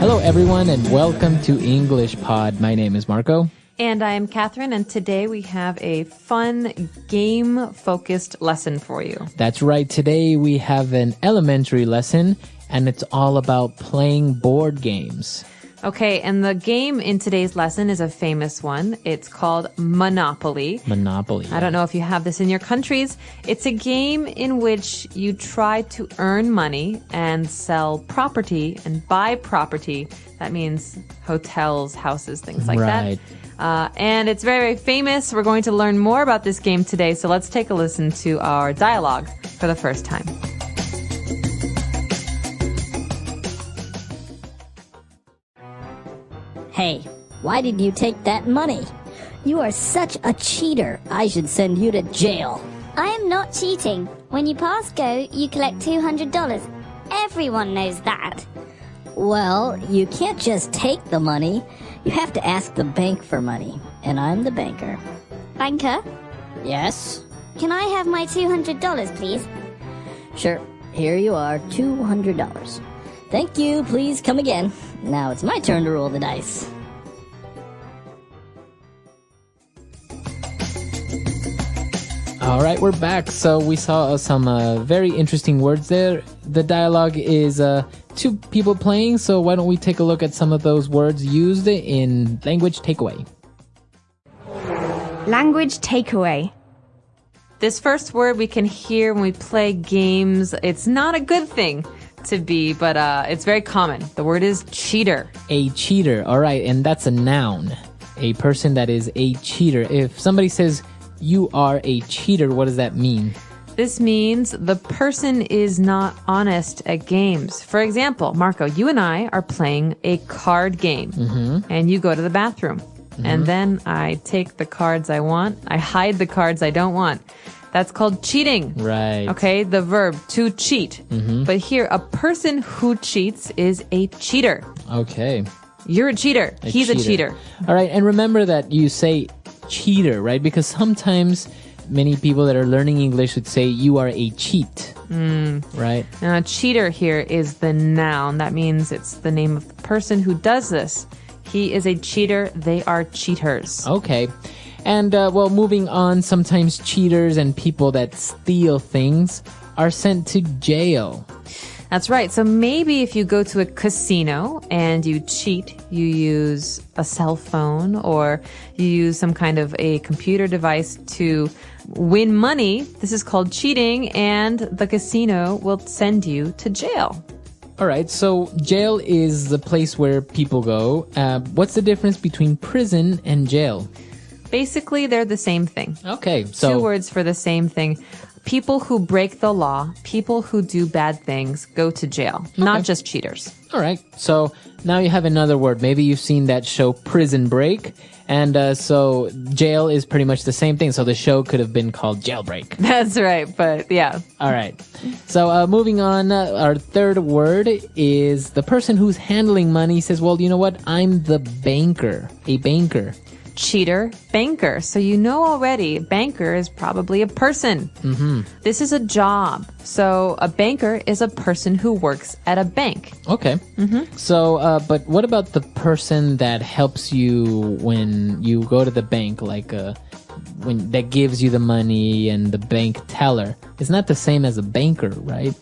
Hello, everyone, and welcome to EnglishPod. My name is Marco. And I'm Catherine, and today we have a fun game-focused lesson for you. That's right. Today we have an elementary lesson, and it's all about playing board games. Okay, and the game in today's lesson is a famous one. It's called Monopoly. Monopoly. I don't know if you have this in your countries. It's a game in which you try to earn money and sell property and buy property. That means hotels, houses, things like that. And it's very, very famous. We're going to learn more about this game today, so let's take a listen to our dialogue for the first time. Hey, why did you take that money? You are such a cheater. I should send you to jail. I am not cheating. When you pass go, you collect $200. Everyone knows that. Well, you can't just take the money. You have to ask the bank for money. And I'm the banker. Banker, Yes? can I have my $200, please? Sure. Here you are, $200. Thank you. Please come again. Now it's my turn to roll the dice. All right, we're back. So we saw some very interesting words there. The dialogue is two people playing, so why don't we take a look at some of those words used in language takeaway. Language takeaway. This first word we can hear when we play games. It's not a good thing to be, but it's very common. The word is cheater. A cheater. All right, and that's a noun. A person that is a cheater. If somebody says you are a cheater, what does that mean? This means the person is not honest at games. For example, Marco, you and I are playing a card game, and you go to the bathroom. And then I take the cards I want. I hide the cards I don't want. That's called cheating. Right. Okay, the verb to cheat. But here, a person who cheats is a cheater. Okay. You're a cheater. He's a cheater. All right, and remember that you say cheater, right? Because sometimes many people that are learning English would say you are a cheat, right? Now, cheater here is the noun. That means it's the name of the person who does this. He is a cheater. They are cheaters. Okay. And, well, moving on, sometimes cheaters and people that steal things are sent to jail. That's right. So maybe if you go to a casino and you cheat, you use a cell phone or you use some kind of a computer device to win money. This is called cheating, and the casino will send you to jail. All right, so jail is the place where people go. What's the difference between prison and jail? Basically, they're the same thing. Okay, so Two words for the same thing. People who break the law, people who do bad things, go to jail, not just cheaters. All right, so now you have another word. Maybe you've seen that show Prison Break, and so jail is pretty much the same thing. So the show could have been called Jailbreak. That's right, but yeah. All right, so moving on, our third word is the person who's handling money says, well, you know what? I'm the banker, a banker. Cheater, banker. So you know already, banker is probably a person. This is a job. So a banker is a person who works at a bank. Okay. So, but what about the person that helps you when you go to the bank, like when that gives you the money and the bank teller? It's not the same as a banker, right?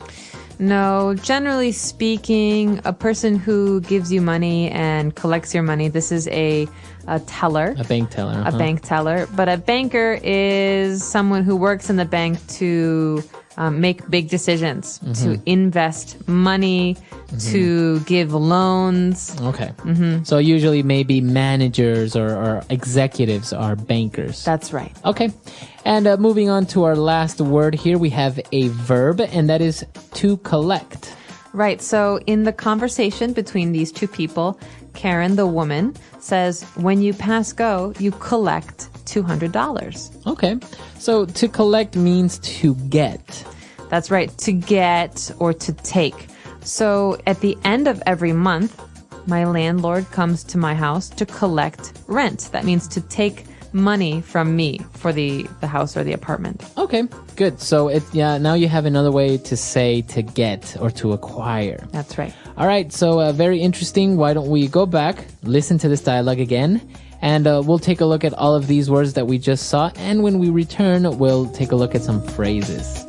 No, generally speaking, a person who gives you money and collects your money, this is a teller. A bank teller. A bank teller. But a banker is someone who works in the bank to make big decisions, to invest money, to give loans. Okay. So usually maybe managers or executives are bankers. That's right. Okay. And moving on to our last word here, we have a verb, and that is to collect. Right. So in the conversation between these two people, Karen, the woman, says, when you pass go, you collect $200. Okay. So to collect means to get. That's right. To get or to take. So at the end of every month, my landlord comes to my house to collect rent. That means to take money from me for the house or the apartment. Okay, good. So now you have another way to say to get or to acquire. That's right. All right, so very interesting. Why don't we go back, listen to this dialogue again, and we'll take a look at all of these words that we just saw. And when we return, we'll take a look at some phrases.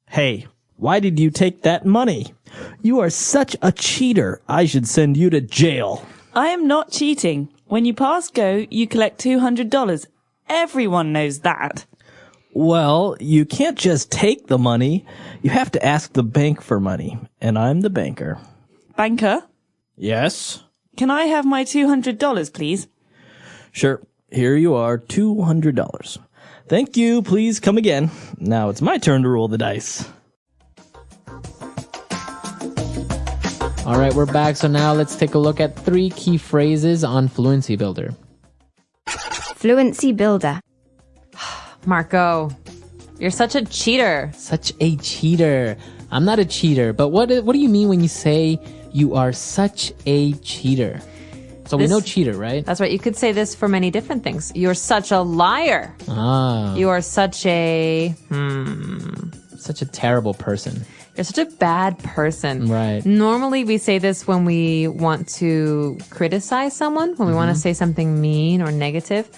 Hey, why did you take that money? You are such a cheater. I should send you to jail. I am not cheating. When you pass go, you collect $200. Everyone knows that. Well, you can't just take the money. You have to ask the bank for money. And I'm the banker. Banker, Yes? can I have my $200, please? Sure. Here you are, $200. Thank you. Please come again. Now it's my turn to roll the dice. All right, we're back. So now let's take a look at 3 key phrases on Fluency Builder. Fluency Builder. Marco, you're such a cheater. Such a cheater. I'm not a cheater, but what do you mean when you say you are such a cheater? So we This- know cheater, right? That's right. You could say this for many different things. You're such a liar. Ah, You are such a such a terrible person. You're such a bad person. Right. Normally we say this when we want to criticize someone, when we want to say something mean or negative.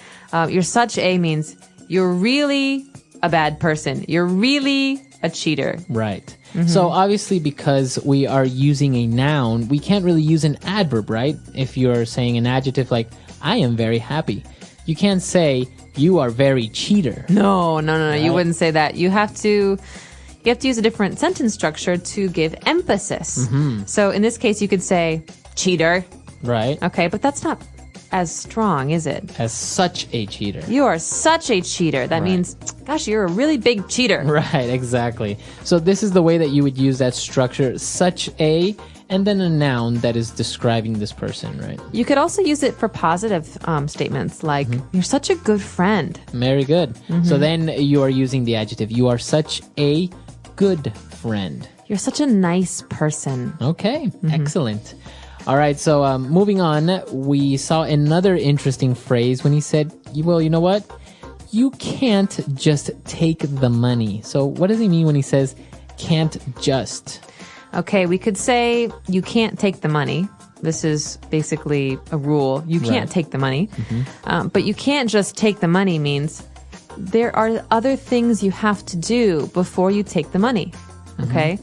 You're such a means you're really a bad person. You're really a cheater. Right. So obviously because we are using a noun, we can't really use an adverb, right? If you're saying an adjective like, I am very happy. You can't say, you are very cheater. No. You wouldn't say that. You have to use a different sentence structure to give emphasis. So in this case, you could say cheater. Right. Okay, but that's not as strong, is it? As such a cheater. You are such a cheater. That means, gosh, you're a really big cheater. Right, exactly. So this is the way that you would use that structure, such a, and then a noun that is describing this person, right? You could also use it for positive statements like, you're such a good friend. Very good. So then you are using the adjective, you are such a good friend. You're such a nice person. Okay, excellent. All right, so moving on, we saw another interesting phrase when he said, well, you know what? You can't just take the money. So what does he mean when he says can't just? Okay, we could say you can't take the money. This is basically a rule. You can't take the money. But you can't just take the money means there are other things you have to do before you take the money. Okay?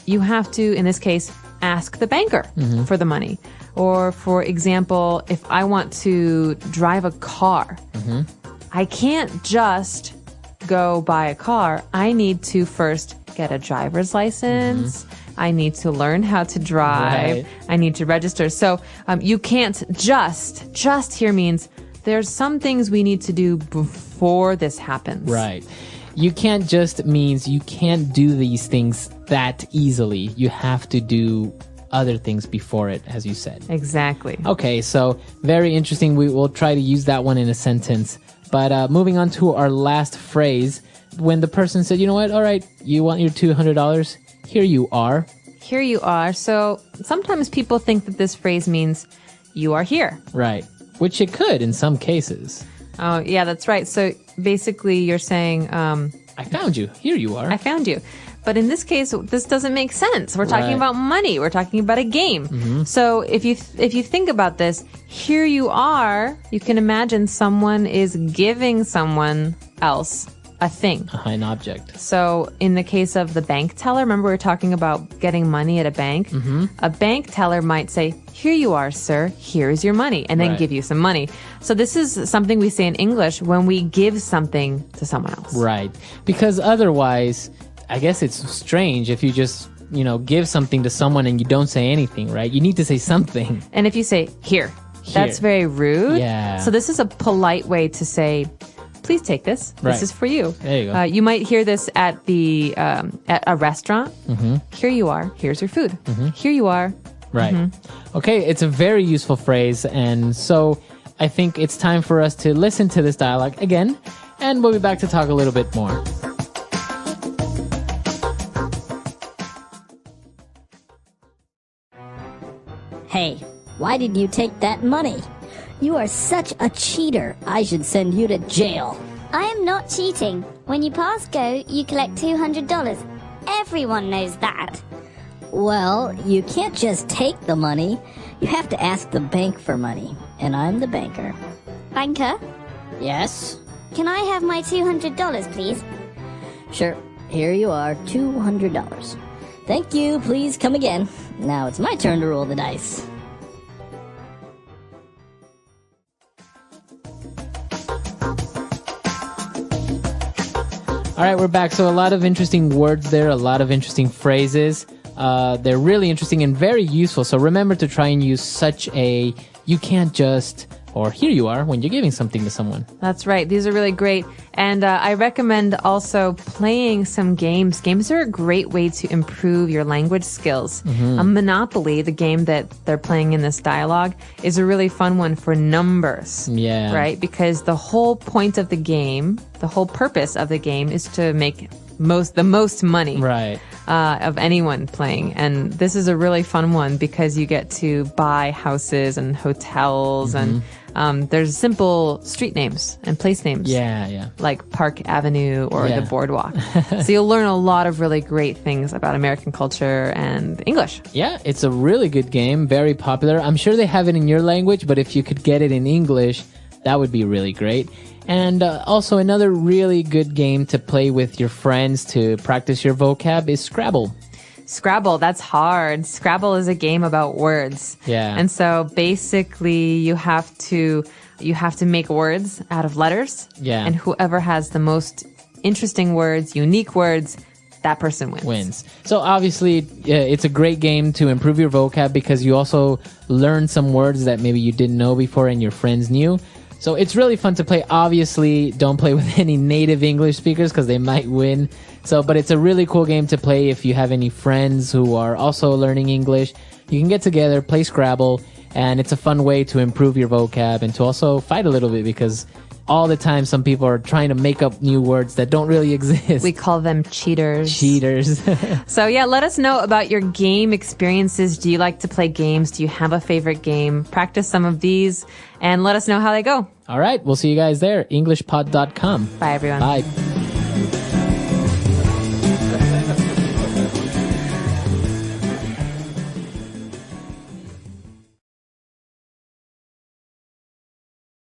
You have to, in this case, ask the banker for the money. Or, for example, if I want to drive a car, I can't just go buy a car. I need to first get a driver's license. I need to learn how to drive. Right. I need to register. So you can't just here means there's some things we need to do before this happens. Right. You can't just means you can't do these things that easily. You have to do other things before it, as you said. Exactly. Okay, so very interesting. We will try to use that one in a sentence. But moving on to our last phrase, when the person said, you know what, all right, you want your $200? Here you are. Here you are. So sometimes people think that this phrase means you are here. Right. Which it could in some cases. Oh, yeah, that's right. So basically you're saying, I found you. Here you are. I found you. But in this case, this doesn't make sense. We're talking Right. about money. We're talking about a game. So if you think about this, here you are, you can imagine someone is giving someone else a thing. An object. So in the case of the bank teller, remember we were talking about getting money at a bank? A bank teller might say, here you are, sir, here's your money, and then Right. give you some money. So this is something we say in English when we give something to someone else. Right. Because otherwise, I guess it's strange if you just, give something to someone and you don't say anything, right? You need to say something. And if you say, here, that's very rude. Yeah. So this is a polite way to say, please take this. This Right. is for you. There you go. You might hear this at at a restaurant. Here you are. Here's your food. Here you are. Right. Okay, it's a very useful phrase. And so I think it's time for us to listen to this dialogue again. And we'll be back to talk a little bit more. Hey, Why did you take that money? You are such a cheater. I should send you to jail. I am not cheating. When you pass go, you collect $200. Everyone knows that. Well, you can't just take the money. You have to ask the bank for money. And I'm the banker. Banker, Yes? can I have my $200, please? Sure. Here you are, $200. Thank you. Please come again. Now it's my turn to roll the dice. All right, we're back. So a lot of interesting words there, a lot of interesting phrases. They're really interesting and very useful. So remember to try and use such a you can't just, or here you are when you're giving something to someone. That's right. These are really great. And I recommend also playing some games. Games are a great way to improve your language skills. Monopoly, the game that they're playing in this dialogue, is a really fun one for numbers. Yeah. Right? Because the whole point of the game, the whole purpose of the game is to make the most money. Right. Of anyone playing. And this is a really fun one because you get to buy houses and hotels and there's simple street names and place names. Yeah. Like Park Avenue or Yeah. the boardwalk. So you'll learn a lot of really great things about American culture and English. Yeah, it's a really good game, very popular. I'm sure they have it in your language, but if you could get it in English, that would be really great. And also another really good game to play with your friends to practice your vocab is Scrabble. Scrabble, that's hard. Scrabble is a game about words. Yeah. And so basically you have to make words out of letters. Yeah. And whoever has the most interesting words, unique words, that person wins. So obviously it's a great game to improve your vocab because you also learn some words that maybe you didn't know before and your friends knew. So it's really fun to play. Obviously, don't play with any native English speakers because they might win. But it's a really cool game to play if you have any friends who are also learning English. You can get together, play Scrabble, and it's a fun way to improve your vocab and to also fight a little bit because all the time some people are trying to make up new words that don't really exist. We call them cheaters. Cheaters. So yeah, let us know about your game experiences. Do you like to play games? Do you have a favorite game? Practice some of these and let us know how they go. All right, we'll see you guys there. EnglishPod.com. Bye, everyone. Bye.